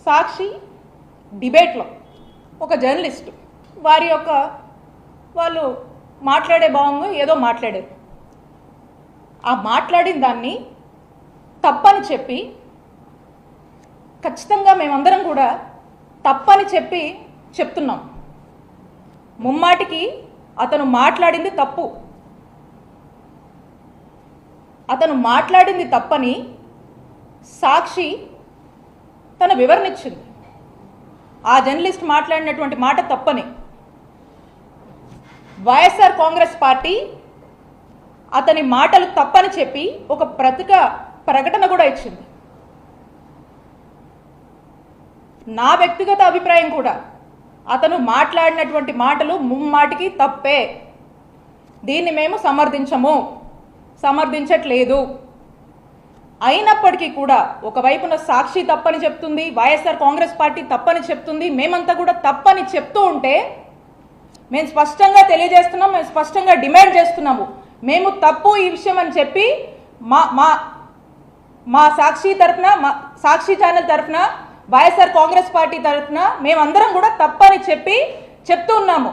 సాక్షి డిబేట్లో ఒక జర్నలిస్ట్ వాళ్ళు మాట్లాడే భావంగా ఏదో మాట్లాడారు. ఆ మాట్లాడిన దాన్ని తప్పని చెప్పి, ఖచ్చితంగా మేమందరం కూడా తప్పని చెప్తున్నాం. ముమ్మాటికి అతను మాట్లాడింది తప్పు, అతను మాట్లాడింది తప్పని సాక్షి తన వివరణ ఇచ్చింది. ఆ జర్నలిస్ట్ మాట్లాడినటువంటి మాట తప్పని వైఎస్ఆర్ కాంగ్రెస్ పార్టీ అతని మాటలు తప్పని చెప్పి ఒక ప్రకటన కూడా ఇచ్చింది. నా వ్యక్తిగత అభిప్రాయం కూడా, అతను మాట్లాడినటువంటి మాటలు ముమ్మాటికి తప్పే. దీన్ని మేము సమర్థించట్లేదు. అయినప్పటికీ కూడా ఒకవైపున సాక్షి తప్పని చెప్తుంది, వైఎస్ఆర్ కాంగ్రెస్ పార్టీ తప్పని చెప్తుంది, మేమంతా కూడా తప్పని చెప్తూ ఉంటే మేము స్పష్టంగా తెలియజేస్తున్నాం, మేము స్పష్టంగా డిమాండ్ చేస్తున్నాము. మేము తప్పు ఈ విషయం అని చెప్పి మా సాక్షి తరఫున, మా సాక్షి ఛానల్ తరఫున, వైఎస్ఆర్ కాంగ్రెస్ పార్టీ తరఫున మేమందరం కూడా తప్పని చెప్తూ ఉన్నాము.